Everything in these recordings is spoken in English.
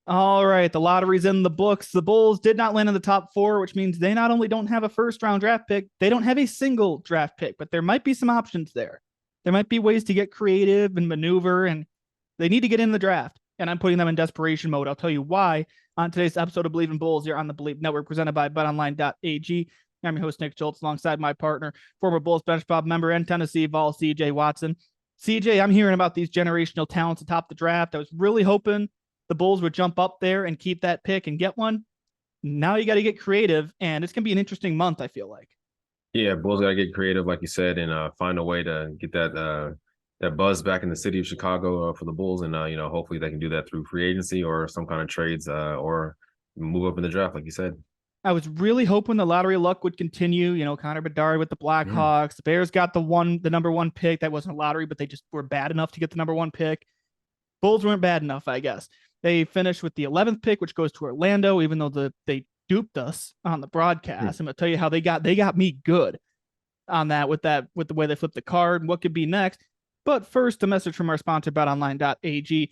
All right, the lottery's in the books. The Bulls did not land in the top four, which means they not only don't have a first round draft pick, they don't have a single draft pick, but there might be some options there. There might be ways to get creative and maneuver, and they need to get in the draft. And I'm putting them in desperation mode. I'll tell you why on today's episode of Believe in Bulls here on the Believe Network, presented by BetOnline.ag. I'm your host, Nick Schultz, alongside my partner, former Bulls Bench Bob member and Tennessee Vol, C.J. Watson. C.J., I'm hearing about these generational talents atop the draft. I was really hoping the Bulls would jump up there and keep that pick and get one. Now you got to get creative, and it's going to be an interesting month, I feel like. Yeah, Bulls got to get creative, like you said, and find a way to get that buzz back in the city of Chicago for the Bulls, and hopefully they can do that through free agency or some kind of trades or move up in the draft, like you said. I was really hoping the lottery luck would continue. You know, Connor Bedard with the Blackhawks. The Bears got the number one pick. That wasn't a lottery, but they just were bad enough to get the number one pick. Bulls weren't bad enough, I guess. They finished with the 11th pick, which goes to Orlando, even though they duped us on the broadcast. I'm gonna tell you how they got me good on that with the way they flipped the card and what could be next. But first, a message from our sponsor, BetOnline.ag.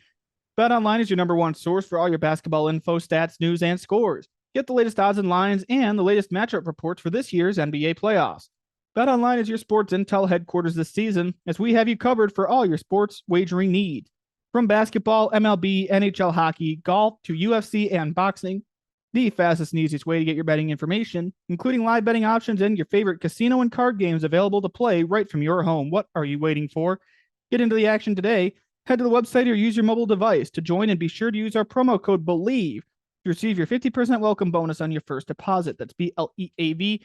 BetOnline is your number one source for all your basketball info, stats, news, and scores. Get the latest odds and lines and the latest matchup reports for this year's NBA playoffs. BetOnline is your sports intel headquarters this season, as we have you covered for all your sports wagering needs. From basketball, MLB, NHL hockey, golf, to UFC and boxing, the fastest and easiest way to get your betting information, including live betting options and your favorite casino and card games available to play right from your home. What are you waiting for? Get into the action today. Head to the website or use your mobile device to join, and be sure to use our promo code BELIEVE to receive your 50% welcome bonus on your first deposit. That's BLEAV.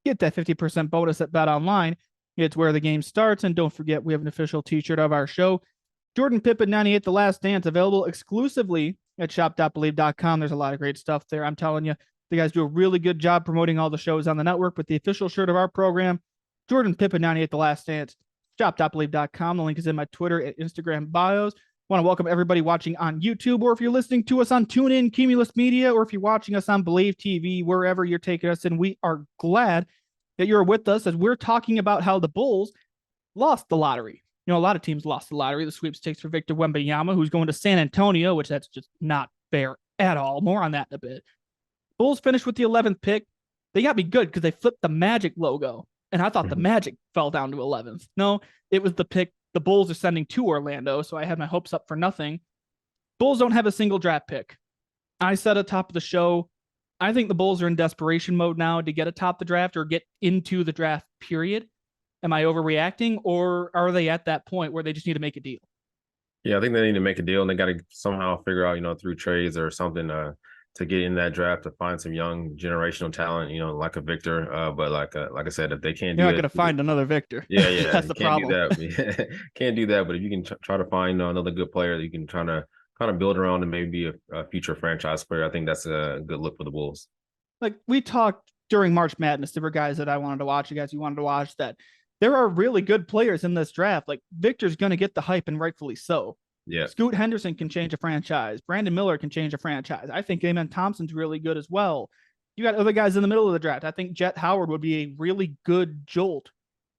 Get that 50% bonus at BetOnline. It's where the game starts, and don't forget, we have an official t-shirt of our show. Jordan Pippen 98, The Last Dance, available exclusively at shop.believe.com. There's a lot of great stuff there. I'm telling you, the guys do a really good job promoting all the shows on the network with the official shirt of our program. Jordan Pippen 98, The Last Dance, shop.believe.com. The link is in my Twitter and Instagram bios. Want to welcome everybody watching on YouTube, or if you're listening to us on TuneIn, Cumulus Media, or if you're watching us on Believe TV, wherever you're taking us in, we are glad that you're with us as we're talking about how the Bulls lost the lottery. You know, a lot of teams lost the lottery. The sweepstakes for Victor Wembanyama, who's going to San Antonio, which that's just not fair at all. More on that in a bit. Bulls finished with the 11th pick. They got me good because they flipped the Magic logo, and I thought the Magic fell down to 11th. No, it was the pick the Bulls are sending to Orlando, so I had my hopes up for nothing. Bulls don't have a single draft pick. I said at the top of the show, I think the Bulls are in desperation mode now to get atop the draft or get into the draft period. Am I overreacting, or are they at that point where they just need to make a deal? Yeah, I think they need to make a deal, and they got to somehow figure out, through trades or something to get in that draft, to find some young generational talent, like a Victor. But like I said, if they can't, you're not going to find another Victor. Yeah, that's the problem. Can't do that. But if you can try to find another good player that you can try to kind of build around and maybe be a future franchise player, I think that's a good look for the Bulls. Like we talked during March Madness, there were guys that I wanted to watch, you guys you wanted to watch, that there are really good players in this draft. Like Victor's going to get the hype, and rightfully so. Yeah. Scoot Henderson can change a franchise. Brandon Miller can change a franchise. I think Amen Thompson's really good as well. You got other guys in the middle of the draft. I think Jet Howard would be a really good jolt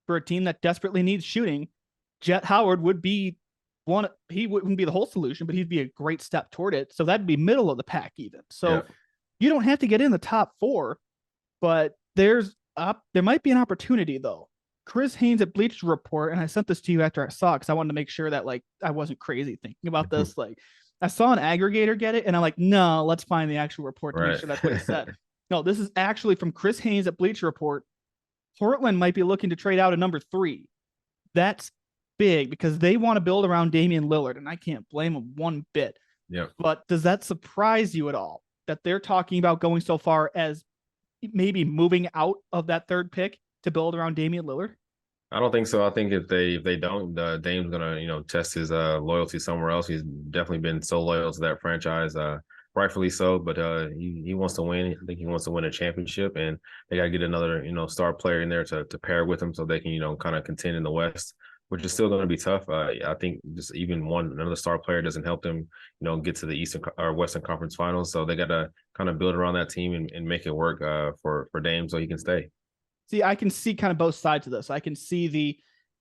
for a team that desperately needs shooting. Jet Howard would be one. He wouldn't be the whole solution, but he'd be a great step toward it. So that'd be middle of the pack even. So you don't have to get in the top four, but there might be an opportunity though. Chris Haynes at Bleacher Report, and I sent this to you after I saw it because I wanted to make sure that I wasn't crazy thinking about this. I saw an aggregator get it, and I'm like, no, let's find the actual report to make sure that's what he said. No, this is actually from Chris Haynes at Bleacher Report. Portland might be looking to trade out at number 3. That's big because they want to build around Damian Lillard, and I can't blame them one bit. Yeah. But does that surprise you at all that they're talking about going so far as maybe moving out of that 3rd pick to build around Damian Lillard? I don't think so. I think if they don't, Dame's gonna test his loyalty somewhere else. He's definitely been so loyal to that franchise, rightfully so. But he wants to win. I think he wants to win a championship, and they got to get another star player in there to pair with him so they can kind of contend in the West, which is still going to be tough. I think just even another star player doesn't help them get to the Eastern or Western Conference Finals. So they got to kind of build around that team and make it work for Dame so he can stay. See, I can see kind of both sides of this. I can see the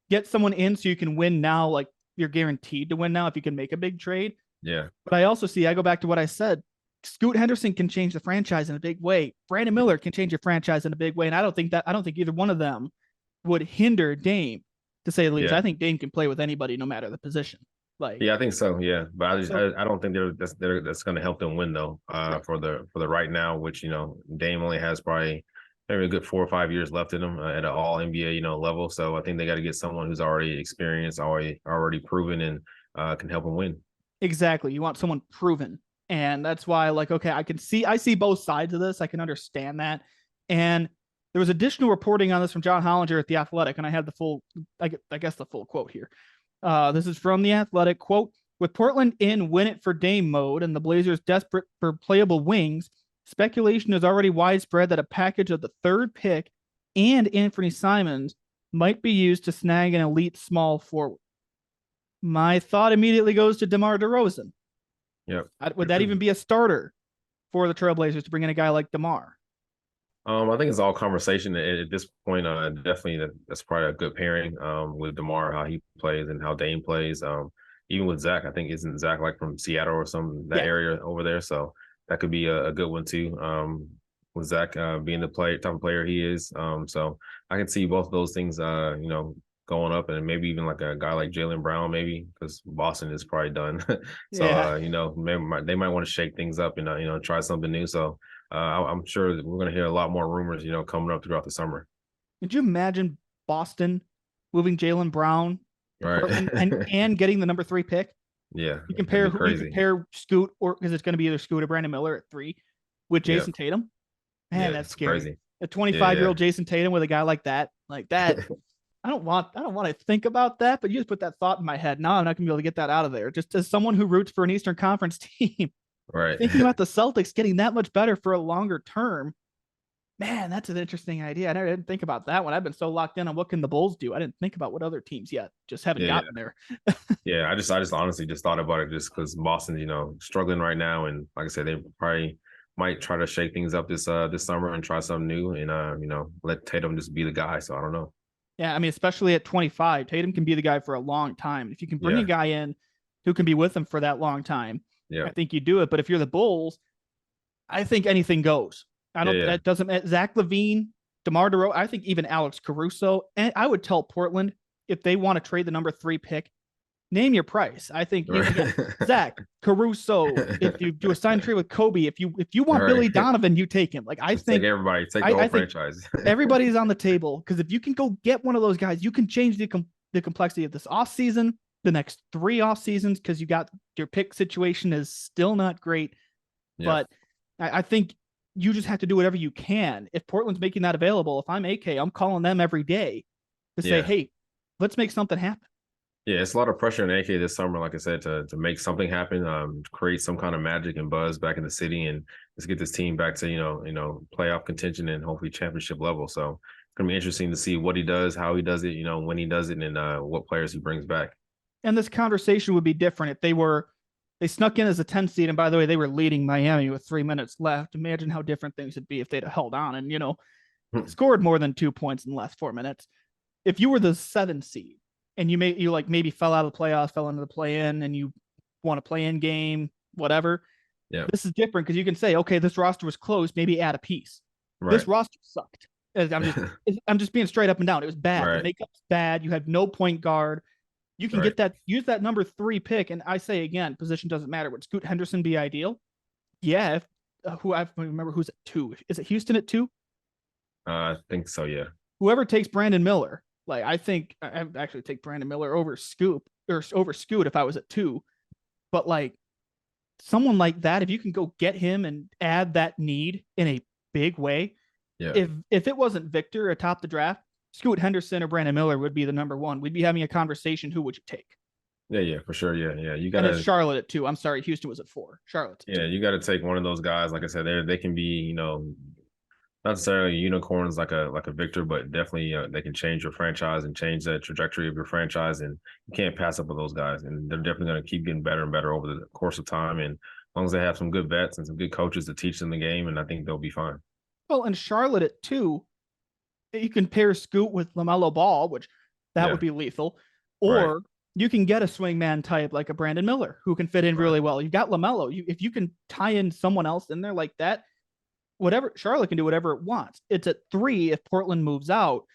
get someone in so you can win now, like you're guaranteed to win now if you can make a big trade. Yeah. But I also see, I go back to what I said, Scoot Henderson can change the franchise in a big way. Brandon Miller can change your franchise in a big way. And I don't think either one of them would hinder Dame, to say the least. Yeah. I think Dame can play with anybody, no matter the position. Like, Yeah, I think so. Yeah, but I don't think that's going to help them win though. For the right now, which Dame only has probably maybe a good 4 or 5 years left in him at an All NBA level. So I think they got to get someone who's already experienced, already proven, and can help them win. exactly. You want someone proven. And that's why, like, okay, I see both sides of this. I can understand that. And there was additional reporting on this from John Hollinger at The Athletic, and I had the full, I guess the full quote here. This is from The Athletic, quote, with Portland in win it for Dame mode and the Blazers desperate for playable wings, speculation is already widespread that a package of the third pick and Anthony Simons might be used to snag an elite small forward. My thought immediately goes to DeMar DeRozan. Yep. Would that even be a starter for the Trailblazers to bring in a guy like DeMar? I think it's all conversation at this point. Definitely that's probably a good pairing with DeMar, how he plays and how Dame plays. Even with Zach, I think isn't Zach like from Seattle or that area over there, so that could be a good one too. With Zach being the type of player he is, so I can see both of those things, going up, and maybe even like a guy like Jaylen Brown, maybe because Boston is probably done. So maybe they might want to shake things up and try something new. So. I'm sure that we're going to hear a lot more rumors, coming up throughout the summer. Could you imagine Boston moving Jaylen Brown to Portland and getting the number 3 pick? Yeah, you compare Scoot, or because it's going to be either Scoot or Brandon Miller at 3 with Jason Tatum. Man, that's scary. Crazy. A 25-year-old Jason Tatum with a guy like that. I don't want to think about that, but you just put that thought in my head. Now I'm not going to be able to get that out of there. Just as someone who roots for an Eastern Conference team. Right. Thinking about the Celtics getting that much better for a longer term, man, that's an interesting idea. I didn't think about that one. I've been so locked in on what can the Bulls do. I didn't think about what other teams yet. Just haven't gotten there. Yeah, I just honestly just thought about it just because Boston's struggling right now, and like I said, they probably might try to shake things up this summer and try something new, and let Tatum just be the guy. So I don't know. Yeah, I mean, especially at 25, Tatum can be the guy for a long time. If you can bring a guy in who can be with him for that long time. I think you do it. But if you're the Bulls, I think anything goes. That doesn't Zach LaVine, DeMar DeRozan, I think even Alex Caruso. And I would tell Portland, if they want to trade the number 3 pick, name your price. I think Zach, Caruso, if you do a sign trade with Kobe, if you want Billy Donovan, you take him. I think everybody take the whole franchise. Everybody's on the table, because if you can go get one of those guys, you can change the complexity of this offseason, the next 3 off seasons, because you got your pick situation is still not great. But I think you just have to do whatever you can. If Portland's making that available, if I'm AK, I'm calling them every day to say, hey, let's make something happen. Yeah, it's a lot of pressure on AK this summer, like I said, to make something happen, create some kind of magic and buzz back in the city, and let's get this team back to playoff contention and hopefully championship level. So it's gonna be interesting to see what he does, how he does it, when he does it, and what players he brings back. And this conversation would be different if they snuck in as a 10 seed. And by the way, they were leading Miami with 3 minutes left. Imagine how different things would be if they'd have held on and, scored more than 2 points in the last 4 minutes. If you were the 7 seed and you maybe fell out of the playoffs, fell into the play-in, and you want a play-in game, whatever. Yeah. This is different because you can say, okay, this roster was close, maybe add a piece. Right. This roster sucked. I'm just being straight up and down. It was bad. Right. The makeup's bad. You had no point guard. You can use that number 3 pick. And I say again, position doesn't matter. Would Scoot Henderson be ideal? Yeah. I remember who's at 2. Is it Houston at 2? I think so. Yeah. Whoever takes Brandon Miller, I think I actually take Brandon Miller over Scoot if I was at 2. But someone like that, if you can go get him and add that need in a big way. Yeah. If it wasn't Victor atop the draft, Scoot Henderson or Brandon Miller would be the number 1. We'd be having a conversation. Who would you take? Yeah, for sure. Yeah. You got Charlotte at 2. I'm sorry, Houston was at 4. Charlotte. You got to take one of those guys. Like I said, they can be, not necessarily unicorns like a Victor, but definitely they can change your franchise and change the trajectory of your franchise. And you can't pass up with those guys. And they're definitely going to keep getting better and better over the course of time. And as long as they have some good vets and some good coaches to teach them the game, and I think they'll be fine. Well, and Charlotte at 2. You can pair Scoot with LaMelo Ball, which would be lethal. Or you can get a swingman type like a Brandon Miller who can fit in Right. really well. You've got LaMelo. If you can tie in someone else in there like that, whatever Charlotte can do whatever it wants. It's at 3 if Portland moves out.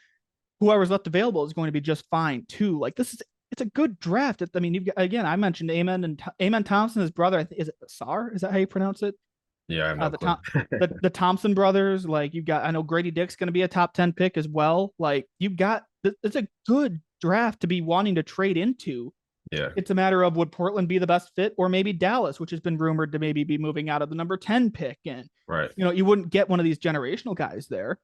Whoever's left available is going to be just fine too. Like this is it's a good draft. I mean, you've got, again, I mentioned Amen and Amen Thompson, his brother. Is it Sar? Is that how you pronounce it? Yeah, I have no The clue. Tom, the Thompson brothers. Like you've got, I know Grady Dick's going to be a top 10 pick as well. Like you've got, it's a good draft to be wanting to trade into. Yeah. It's a matter of would Portland be the best fit, or maybe Dallas, which has been rumored to maybe be moving out of the number 10 pick. And Right. you wouldn't get one of these generational guys there,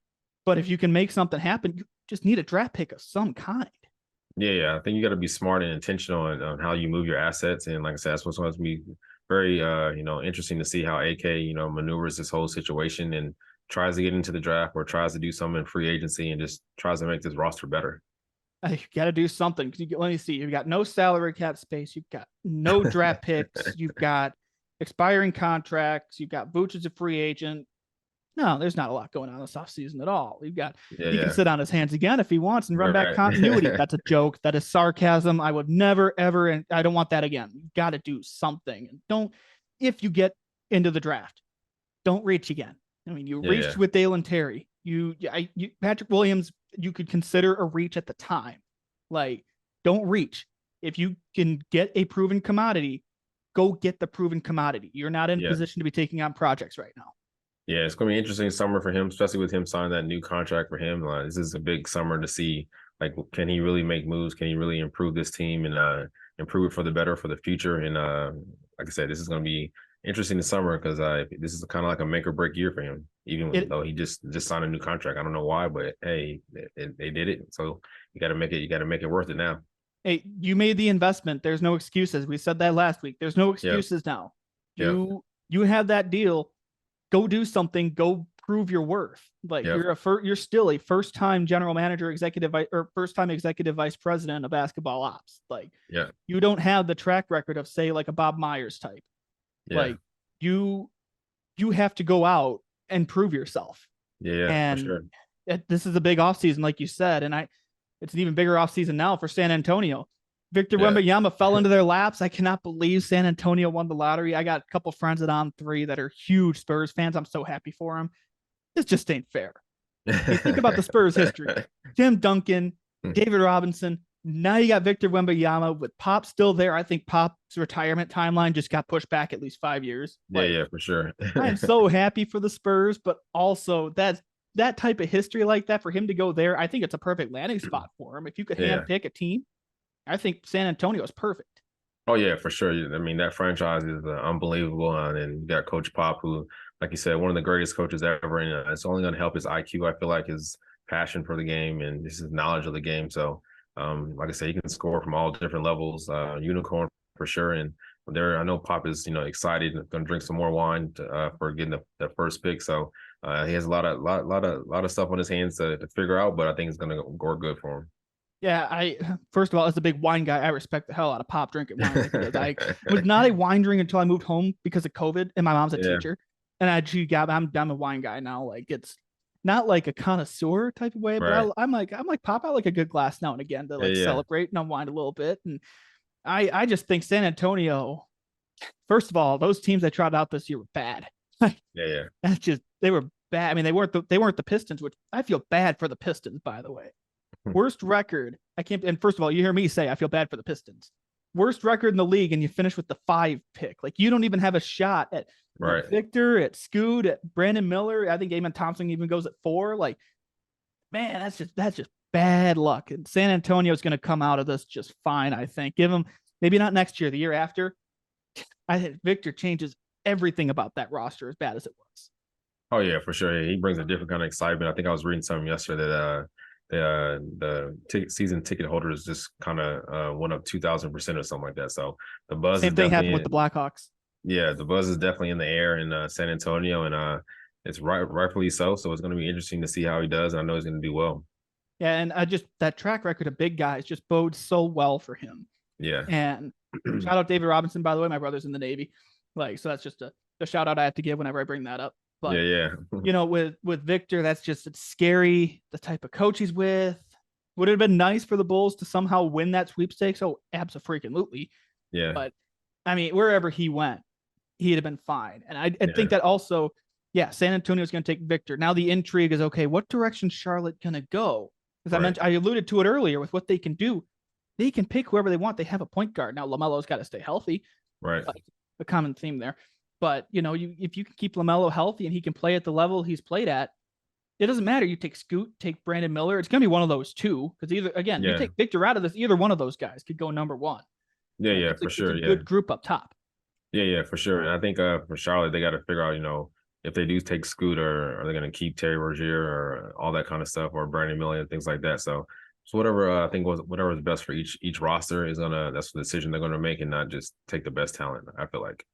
but if you can make something happen, you just need a draft pick of some kind. Yeah, yeah. I think you got to be smart and intentional on how you move your assets. And like I said, that's what's going to be very, interesting to see how AK, maneuvers this whole situation and tries to get into the draft or tries to do something in free agency and just tries to make this roster better. You got to do something. Let me see. You've got no salary cap space. You've got no draft picks. You've got expiring contracts. You've got Vooch as a free agent. No, there's not a lot going on this offseason at all. You've got Yeah, he can yeah. sit on his hands again if he wants and run back Right. continuity. That's a joke. That is sarcasm. I would never ever, and I don't want that again. You've got to do something. And don't, if you get into the draft, don't reach again. I mean, you Yeah, reached yeah. with Dalen Terry. You Patrick Williams, you could consider a reach at the time. Like, don't reach. If you can get a proven commodity, go get the proven commodity. You're not in a Yeah. position to be taking on projects right now. Yeah, it's going to be an interesting summer for him, especially with him signing that new contract for him. This is a big summer to see, like, can he really make moves? Can he really improve this team and improve it for the better for the future? And like I said, this is going to be interesting this summer because this is kind of like a make or break year for him, even though he just signed a new contract. I don't know why, but hey, they did it. So you got to make it. You got to make it worth it now. Hey, you made the investment. There's no excuses. We said that last week. There's no Yeah, excuses now. yeah, You have that deal. Go do something. Go prove your worth. Like yeah, you're still a first time general manager, or first time executive vice president of basketball ops. Like yeah, you don't have the track record of say like a Bob Myers type. yeah, Like you have to go out and prove yourself. yeah, for And sure. this is a big offseason, like you said, and it's an even bigger offseason now for San Antonio. Victor Yeah, Wembanyama fell into their laps. I cannot believe San Antonio won the lottery. I got a couple friends at On3 that are huge Spurs fans. I'm so happy for them. This just ain't fair. You think about the Spurs history. Tim Duncan, David Robinson. Now you got Victor Wembanyama with Pop still there. I think Pop's retirement timeline just got pushed back at least 5 years. Yeah, yeah, for sure. I am so happy for the Spurs, but also that type of history like that for him to go there. I think it's a perfect landing spot for him. If you could Yeah. handpick a team, I think San Antonio is perfect. Oh yeah, for sure. I mean, that franchise is unbelievable, and you got Coach Pop, who, like you said, one of the greatest coaches ever, and it's only going to help his IQ. I feel like his passion for the game and his knowledge of the game. So, like I said, he can score from all different levels. Unicorn for sure, and I know Pop is excited, going to drink some more wine for getting the first pick. So he has a lot of stuff on his hands to figure out, but I think it's going to go good for him. Yeah, first of all, as a big wine guy, I respect the hell out of Pop drinking wine because I was not a wine drinker until I moved home because of COVID, and my mom's a Yeah, teacher, and I'm a wine guy now. Like it's not like a connoisseur type of way, but right. I'm like Pop. I like a good glass now and again to Yeah, like yeah, celebrate and unwind a little bit. And I just think San Antonio. First of all, those teams that trotted out this year were bad. Like yeah, yeah. that's just they were bad. I mean, they weren't the Pistons, which I feel bad for the Pistons, by the way. Worst record. I can't. And first of all, you hear me say I feel bad for the Pistons. Worst record in the league, and you finish with the 5 pick. Like you don't even have a shot at Right. Victor, at Scoot, at Brandon Miller. I think Amen Thompson even goes at 4. Like, man, that's just bad luck. And San Antonio is going to come out of this just fine. I think. Give them maybe not next year, the year after. I think Victor changes everything about that roster as bad as it was. Oh yeah, for sure. Yeah, he brings a different kind of excitement. I think I was reading something yesterday that season ticket holders just kind of went up 2,000% or something like that. So the buzz is Same thing happened definitely with the Blackhawks. yeah, the buzz is definitely in the air in San Antonio, and it's rightfully so. So it's going to be interesting to see how he does. And I know he's going to do well. Yeah, and I just that track record of big guys just bodes so well for him. Yeah, And shout out David Robinson, by the way. My brother's in the Navy. Like, so that's just a shout out I have to give whenever I bring that up. But yeah, yeah, with Victor, that's just it's scary, the type of coach he's with. Would it have been nice for the Bulls to somehow win that sweepstakes? Oh, absolutely. Yeah, But I mean, wherever he went, he'd have been fine. And I yeah, think that also, yeah, San Antonio's going to take Victor. Now the intrigue is, okay, what direction Charlotte going to go? Because right, I alluded to it earlier with what they can do. They can pick whoever they want. They have a point guard. Now LaMelo's got to stay healthy. right, Like a common theme there. But if you can keep LaMelo healthy and he can play at the level he's played at, it doesn't matter. You take Scoot, take Brandon Miller. It's gonna be one of those two. Because either again, you yeah, take Victor out of this, either one of those guys could go number one. yeah, Like yeah, it's a for it's a sure, yeah. good group up top. Yeah, for sure. And I think for Charlotte, they got to figure out, if they do take Scoot, or are they going to keep Terry Rozier or all that kind of stuff, or Brandon Miller and things like that. So whatever I think whatever is best for each roster that's the decision they're going to make, and not just take the best talent. I feel like.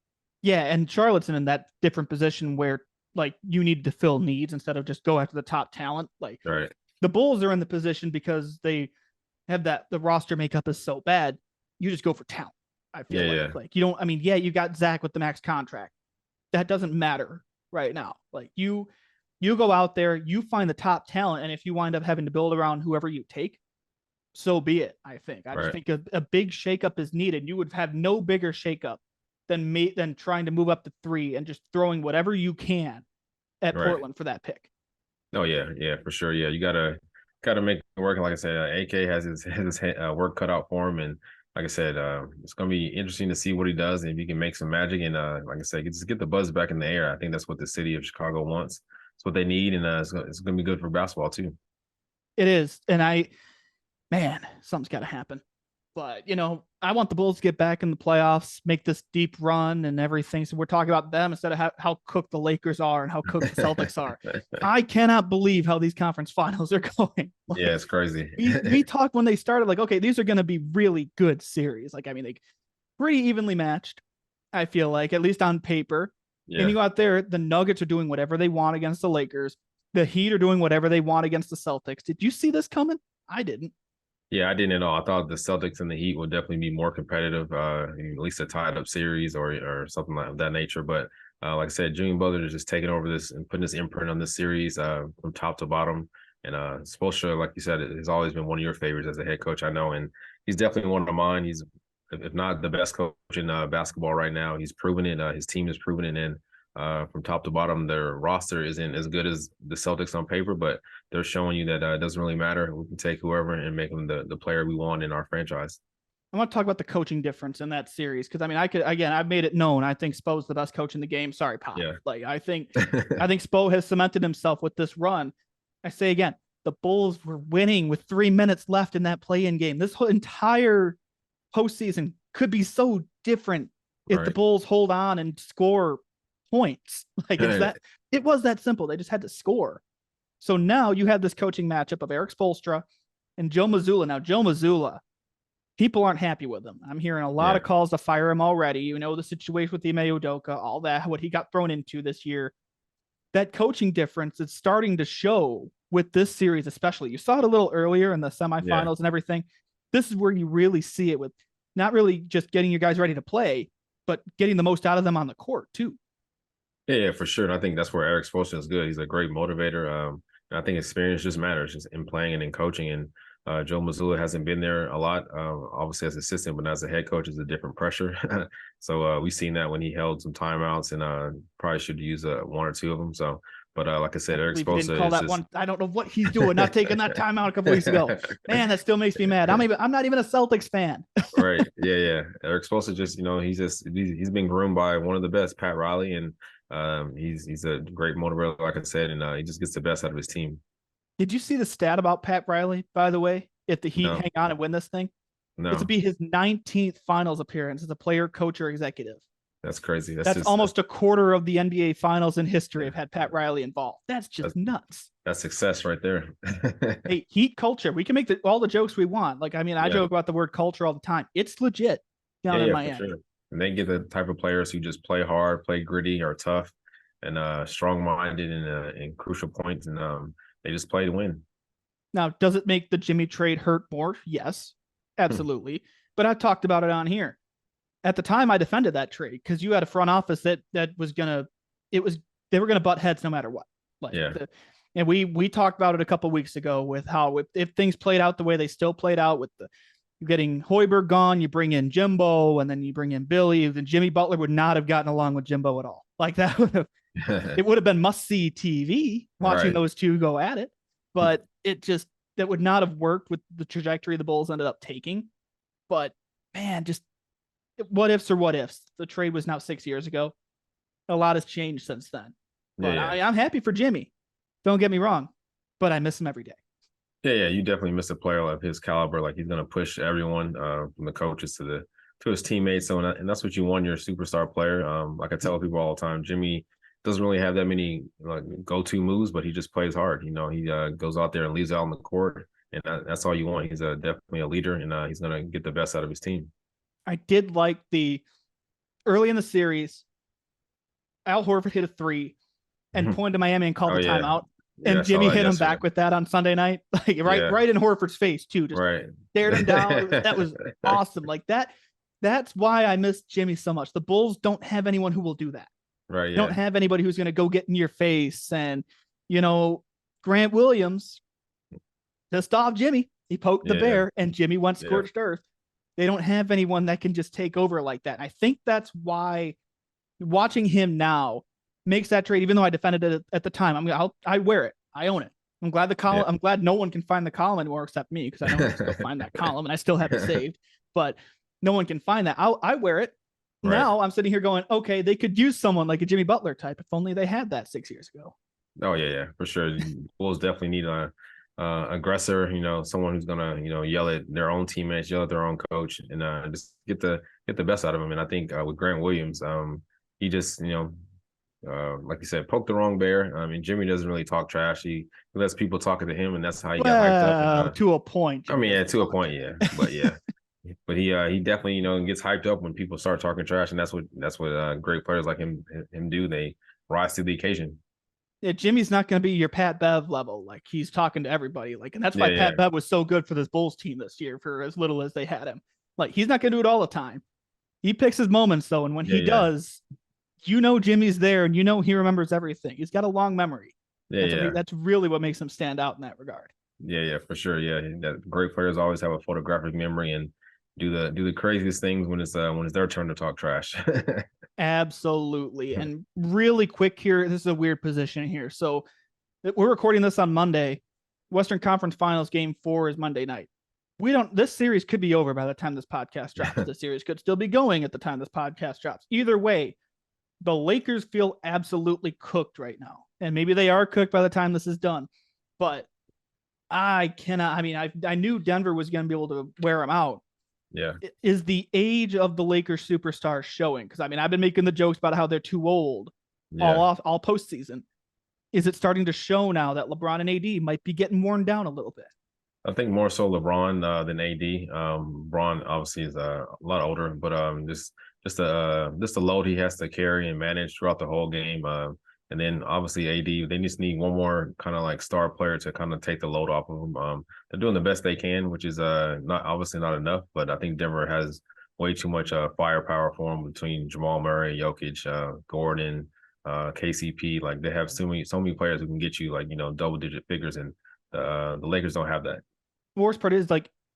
Yeah, and Charlotte's in that different position where like you need to fill needs instead of just go after the top talent. Like Right, the Bulls are in the position because they have that the roster makeup is so bad. You just go for talent. I feel yeah, yeah, like you don't. I mean, yeah, you got Zach with the max contract. That doesn't matter right now. Like you go out there, you find the top talent, and if you wind up having to build around whoever you take, so be it. I think. I just right, think a big shakeup is needed. You would have no bigger shakeup than trying to move up to 3 and just throwing whatever you can at right. Portland for that pick. Oh yeah, yeah, for sure. Yeah, you gotta make it work. And like I said, AK has his work cut out for him, and like I said, it's gonna be interesting to see what he does and if he can make some magic. And like I said, just get the buzz back in the air. I think that's what the city of Chicago wants. It's what they need, and it's gonna be good for basketball too. It is, and man, something's got to happen. But I want the Bulls to get back in the playoffs, make this deep run and everything. So we're talking about them instead of how cooked the Lakers are and how cooked the Celtics are. I cannot believe how these conference finals are going. Yeah, it's crazy. we talked when they started, like, okay, these are going to be really good series. Like, I mean, they pretty evenly matched. I feel like, at least on paper. And Yeah. you go out there, the Nuggets are doing whatever they want against the Lakers. The Heat are doing whatever they want against the Celtics. Did you see this coming? I didn't. Yeah, I didn't at all. I thought the Celtics and the Heat would definitely be more competitive, at least a tied up series or something like that nature. But like I said, Jimmy Butler is just taking over this and putting his imprint on this series from top to bottom. And Spoelstra, like you said, has always been one of your favorites as a head coach, I know, and he's definitely one of mine. He's, if not the best coach in basketball right now, he's proven it. His team has proven it, and from top to bottom, their roster isn't as good as the Celtics on paper, but they're showing you that it doesn't really matter. We can take whoever and make them the player we want in our franchise. I want to talk about the coaching difference in that series because I mean, I've made it known. I think Spo's the best coach in the game. Sorry, Pop. Yeah. Like I think Spo has cemented himself with this run. I say again, the Bulls were winning with 3 minutes left in that play-in game. This whole entire postseason could be so different if the Bulls hold on and score points. Like it was that simple. They just had to score. So now you have this coaching matchup of Eric Spoelstra and Joe Mazzulla. Now, Joe Mazzulla, people aren't happy with him. I'm hearing a lot of calls to fire him already. The situation with Ime Udoka, all that, what he got thrown into this year. That coaching difference is starting to show with this series, especially. You saw it a little earlier in the semifinals and everything. This is where you really see it with not really just getting your guys ready to play, but getting the most out of them on the court, too. Yeah, for sure. And I think that's where Eric Spoelstra is good. He's a great motivator. And I think experience just matters, just in playing and in coaching. And Joe Mazzulla hasn't been there a lot, obviously as assistant, but as a head coach, is a different pressure. So we've seen that when he held some timeouts, and probably should use one or two of them. So, but like I said, Eric Spoelstra call that one. I don't know what he's doing, not taking that timeout a couple weeks ago. Man, that still makes me mad. I'm not even a Celtics fan. Right? Yeah. Eric Spoelstra just, he's been groomed by one of the best, Pat Riley, and he's a great motivator, like I said, and he just gets the best out of his team. Did you see the stat about Pat Riley, by the way? If the Heat No. hang on and win this thing, No, it's to be his 19th finals appearance as a player, coach, or executive. that's crazy. That's just almost a quarter of the NBA finals in history have had Pat Riley involved. That's just nuts. That's success right there. Hey, Heat culture. We can make all the jokes we want. Like, I mean, I joke about the word culture all the time. It's legit down in Miami. For sure. And they get the type of players who just play hard, play gritty, are tough, and strong-minded in crucial points, and they just play to win. Now, does it make the Jimmy trade hurt more? Yes, absolutely. But I talked about it on here. At the time, I defended that trade because you had a front office that was they were gonna butt heads no matter what. Like And we talked about it a couple weeks ago with how if things played out the way they still played out with you getting Hoiberg gone, you bring in Jimbo, and then you bring in Billy, then Jimmy Butler would not have gotten along with Jimbo at all. Like that it would have been must-see TV watching Right. those two go at it, but that would not have worked with the trajectory the Bulls ended up taking. But man, just what ifs are what ifs. The trade was now 6 years ago. A lot has changed since then. But I'm happy for Jimmy. Don't get me wrong, but I miss him every day. Yeah, you definitely miss a player of his caliber. Like he's gonna push everyone from the coaches to his teammates. So and that's what you want your superstar player. Like I tell people all the time, Jimmy doesn't really have that many like go-to moves, but he just plays hard. He goes out there and leaves out on the court, and that's all you want. He's definitely a leader, and he's gonna get the best out of his team. I did like the early in the series, Al Horford hit a three and pointed to Miami and called the timeout. And Jimmy hit him back with that on Sunday night, like right in Horford's face too. Just stared him down. That was awesome. Like that. That's why I miss Jimmy so much. The Bulls don't have anyone who will do that. Right. They don't have anybody who's going to go get in your face. And Grant Williams pissed off Jimmy. He poked the bear, and Jimmy went scorched earth. They don't have anyone that can just take over like that. And I think that's why watching him now makes that trade, even though I defended it at the time. I wear it. I own it. I'm glad I'm glad no one can find the column anymore except me, because I know I can still find that column and I still have it saved. But no one can find that. I wear it. Right. Now I'm sitting here going, okay, they could use someone like a Jimmy Butler type if only they had that 6 years ago. Oh yeah, for sure. Bulls definitely need a aggressor. Someone who's gonna yell at their own teammates, yell at their own coach, and just get the best out of him. And I think with Grant Williams, he just like you said, poke the wrong bear. I mean, Jimmy doesn't really talk trash. He lets people talk to him, and that's how he got hyped up. To a point. I mean, to a point, yeah. But yeah, but he definitely gets hyped up when people start talking trash, and that's what great players like him do. They rise to the occasion. Yeah, Jimmy's not going to be your Pat Bev level. Like he's talking to everybody. Like, and that's why Pat Bev was so good for this Bulls team this year for as little as they had him. Like he's not going to do it all the time. He picks his moments though, and when he does. Jimmy's there, and he remembers everything. He's got a long memory. That's really what makes him stand out in that regard. Yeah, for sure. Yeah, that great players always have a photographic memory and do the craziest things when it's their turn to talk trash. Absolutely. And really quick here, this is a weird position here. So we're recording this on Monday. Western Conference Finals Game 4 is Monday night. This series could be over by the time this podcast drops. The series could still be going at the time this podcast drops. Either way, the Lakers feel absolutely cooked right now. And maybe they are cooked by the time this is done. But I cannot. I mean, I knew Denver was going to be able to wear them out. Yeah. Is the age of the Lakers superstars showing? Because, I've been making the jokes about how they're too old all postseason. Is it starting to show now that LeBron and AD might be getting worn down a little bit? I think more so LeBron than AD. LeBron obviously is a lot older, but just the load he has to carry and manage throughout the whole game. And then obviously AD, they just need one more kind of like star player to kind of take the load off of them. They're doing the best they can, which is not enough. But I think Denver has way too much firepower for them between Jamal Murray, Jokic, Gordon, KCP. Like they have so many players who can get you double digit figures, and the Lakers don't have that. The worst part is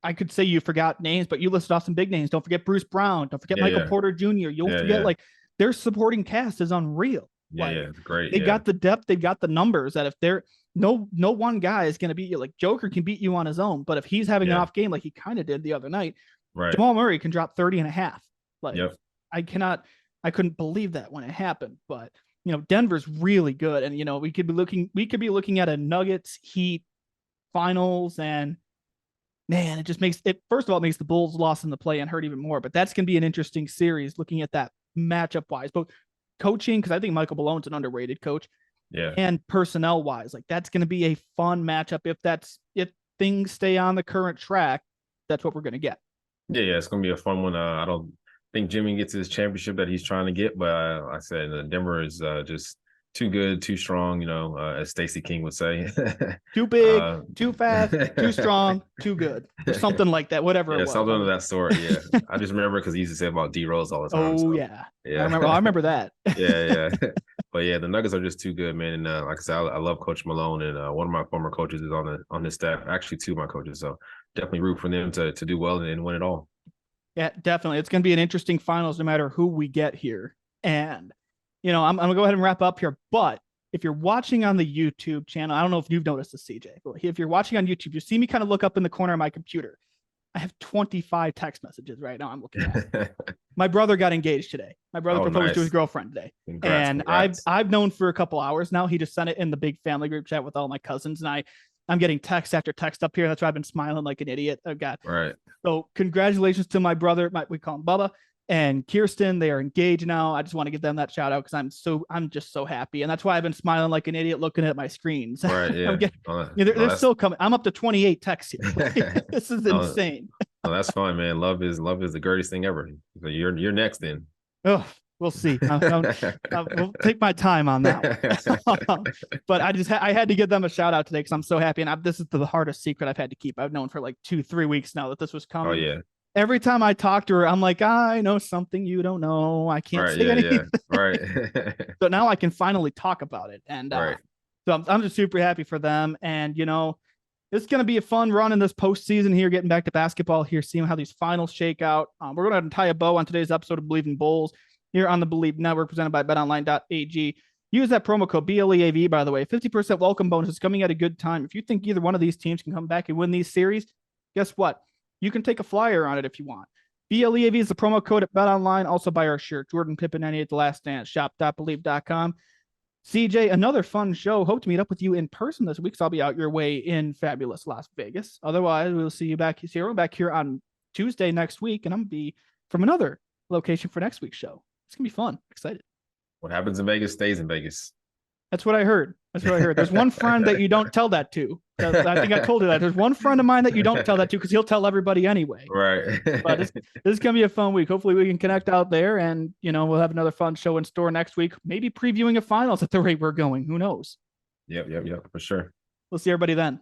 I could say you forgot names, but you listed off some big names. Don't forget Bruce Brown. Don't forget Michael Porter Jr. You'll forget their supporting cast is unreal. It's great. They got the depth. They've got the numbers that if they're no one guy is going to beat you. Like Joker can beat you on his own, but if he's having an off game like he kind of did the other night, Jamal Murray can drop 30 and a half. I couldn't believe that when it happened, but Denver's really good. And, we could be looking at a Nuggets Heat finals, and man, it just makes it, first of all, it makes the Bulls loss in the play and hurt even more, but that's going to be an interesting series looking at that matchup wise, both coaching, because I think Michael Malone's an underrated coach, and personnel wise, that's going to be a fun matchup. If things stay on the current track, that's what we're going to get. Yeah, it's going to be a fun one. I don't think Jimmy gets his championship that he's trying to get, but I said Denver is just too good, too strong, as Stacey King would say. Too big, too fast, too strong, too good. Or something like that, whatever it was. Something of that sort, yeah. I just remember because he used to say about D Rose all the time. Oh, so, yeah. I remember that. Yeah. But yeah, the Nuggets are just too good, man. And like I said, I love Coach Malone, and one of my former coaches is on his staff. Actually, two of my coaches. So definitely root for them to do well and win it all. Yeah, definitely. It's going to be an interesting finals no matter who we get here. And, I'm going to go ahead and wrap up here. But if you're watching on the YouTube channel, I don't know if you've noticed this, CJ, but if you're watching on YouTube, you see me kind of look up in the corner of my computer. I have 25 text messages right now I'm looking at. My brother got engaged today. My brother proposed to his girlfriend today. Congrats. I've known for a couple hours now. He just sent it in the big family group chat with all my cousins. And I'm getting text after text up here. That's why I've been smiling like an idiot. I've got right. So congratulations to my brother. We call him Bubba and Kirsten. They are engaged now. I just want to give them that shout out because I'm just so happy. And that's why I've been smiling like an idiot looking at my screens. Right. Yeah. They're still coming. I'm up to 28 texts here. This is insane. No, that's fine, man. Love is the greatest thing ever. So you're next then. Oh, we'll see. We'll take my time on that. But I had to give them a shout out today because I'm so happy. And this is the hardest secret I've had to keep. I've known for like 2-3 weeks now that this was coming. Oh yeah. Every time I talk to her, I'm like, I know something you don't know. I can't say anything. Yeah. Right. So now I can finally talk about it. And right. So I'm just super happy for them. And, it's going to be a fun run in this postseason here, getting back to basketball here, seeing how these finals shake out. We're going to tie a bow on today's episode of Believe in Bulls here on the Believe Network, presented by betonline.ag. Use that promo code BLEAV, by the way. 50% welcome bonus is coming at a good time. If you think either one of these teams can come back and win these series, guess what? You can take a flyer on it if you want. BLEAV is the promo code at BetOnline. Also buy our shirt, Jordan Pippen 98 The Last Dance, shop.believe.com. CJ, another fun show. Hope to meet up with you in person this week. So I'll be out your way in fabulous Las Vegas. Otherwise, we'll see you back here on Tuesday next week, and I'm gonna be from another location for next week's show. It's gonna be fun. Excited. What happens in Vegas stays in Vegas. That's what I heard. There's one friend that you don't tell that to. I think I told you that. There's one friend of mine that you don't tell that to because he'll tell everybody anyway. Right. But this is going to be a fun week. Hopefully we can connect out there and, we'll have another fun show in store next week. Maybe previewing a finals at the rate we're going. Who knows? Yep. For sure. We'll see everybody then.